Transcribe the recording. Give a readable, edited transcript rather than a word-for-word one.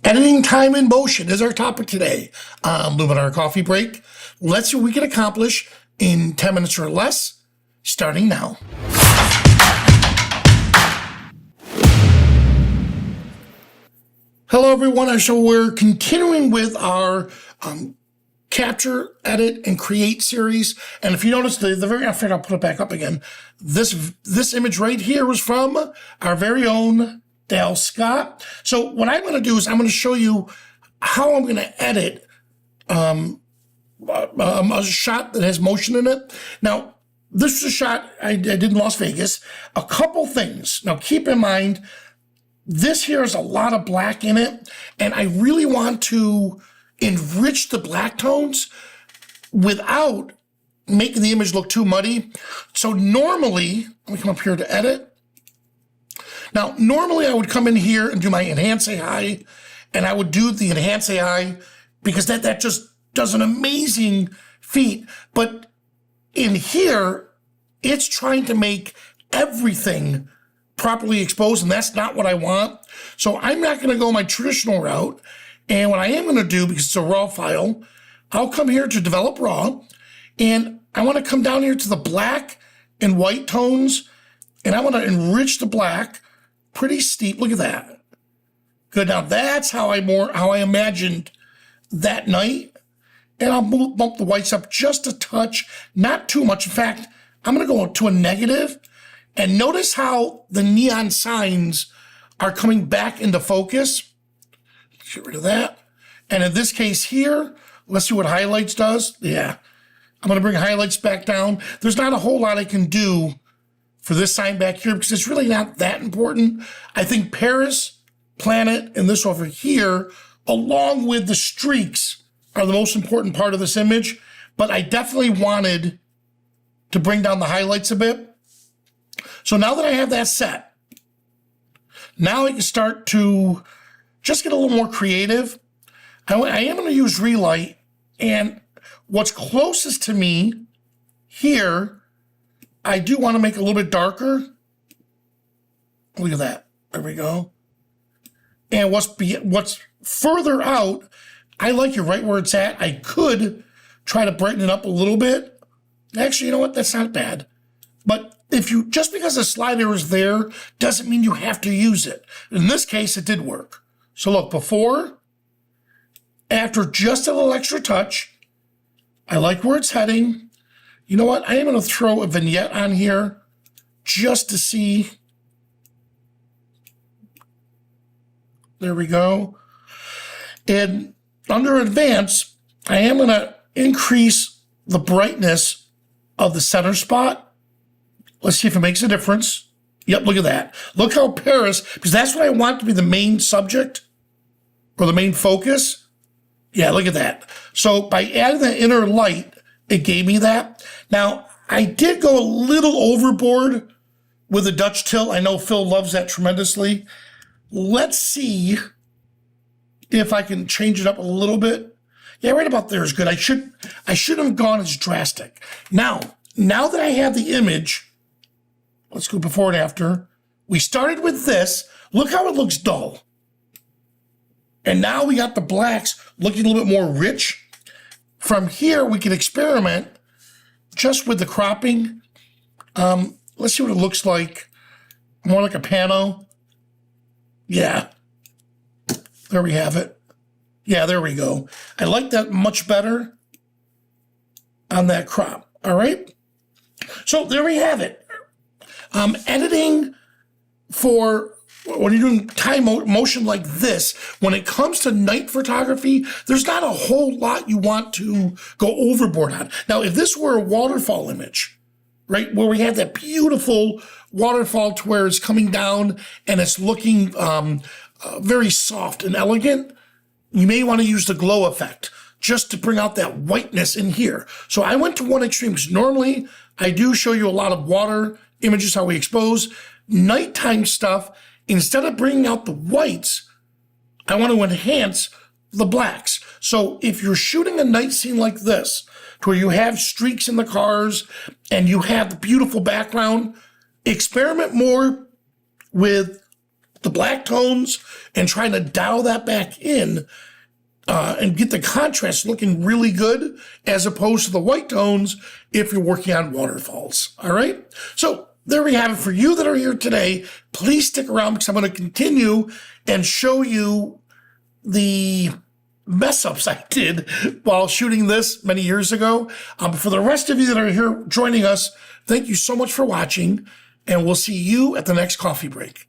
Editing time in motion is our topic today on Luminar Coffee Break. Let's see what we can accomplish in 10 minutes or less, starting now. Hello everyone, so we're continuing with our capture, edit, and create series. And if you notice, the very, I think I'll put it back up again. This image right here was from our very own Dale Scott. So what I'm going to do is I'm going to show you how I'm going to edit a shot that has motion in it. Now, this is a shot I did in Las Vegas. A couple things. Now, keep in mind, this here has a lot of black in it, and I really want to enrich the black tones without making the image look too muddy. So normally, let me come up here to edit. Now, normally I would come in here and do my Enhance AI, and I would do the Enhance AI because that just does an amazing feat. But in here, it's trying to make everything properly exposed, and that's not what I want. So I'm not going to go my traditional route. And what I am going to do, because it's a raw file, I'll come here to develop raw, and I want to come down here to the black and white tones, and I want to enrich the black pretty steep. Look at that. Good. Now that's how I imagined that night. And I'll bump the whites up just a touch, not too much. In fact, I'm going to go to a negative, and notice how the neon signs are coming back into focus. Get rid of that. And in this case here, let's see what highlights does. Yeah, I'm going to bring highlights back down. There's not a whole lot I can do for this sign back here because it's really not that important. I think Paris, planet, and this over here, along with the streaks, are the most important part of this image. But I definitely wanted to bring down the highlights a bit. So now that I have that set, now I can start to just get a little more creative. I am going to use Relight, and what's closest to me here, I do want to make it a little bit darker. Look at that. There we go. And what's further out, I like it right where it's at. I could try to brighten it up a little bit. Actually, you know what? That's not bad. But just because the slider is there doesn't mean you have to use it. In this case, it did work. So look, before, after, just a little extra touch. I like where it's heading. You know what? I am going to throw a vignette on here just to see. There we go. And under advance, I am going to increase the brightness of the center spot. Let's see if it makes a difference. Yep, look at that. Look how Paris, because that's what I want to be the main subject or the main focus. Yeah, look at that. So by adding the inner light, it gave me that. Now, I did go a little overboard with the Dutch tilt. I know Phil loves that tremendously. Let's see if I can change it up a little bit. Yeah, right about there is good. I shouldn't have gone as drastic. Now that I have the image, let's go before and after. We started with this. Look how it looks dull. And now we got the blacks looking a little bit more rich. From here, we can experiment just with the cropping. Let's see what it looks like. More like a Pano. Yeah. There we have it. Yeah, there we go. I like that much better on that crop. All right. So there we have it. Editing for when you're doing time motion like this, when it comes to night photography, there's not a whole lot you want to go overboard on. Now, if this were a waterfall image, right, where we have that beautiful waterfall to where it's coming down and it's looking very soft and elegant, you may want to use the glow effect just to bring out that whiteness in here. So I went to one extreme because normally I do show you a lot of water images, how we expose. Nighttime stuff, instead of bringing out the whites, I want to enhance the blacks. So if you're shooting a night scene like this, to where you have streaks in the cars and you have the beautiful background, experiment more with the black tones and trying to dial that back in and get the contrast looking really good as opposed to the white tones if you're working on waterfalls, all right? So there we have it for you that are here today. Please stick around because I'm going to continue and show you the mess ups I did while shooting this many years ago. For the rest of you that are here joining us, thank you so much for watching, and we'll see you at the next coffee break.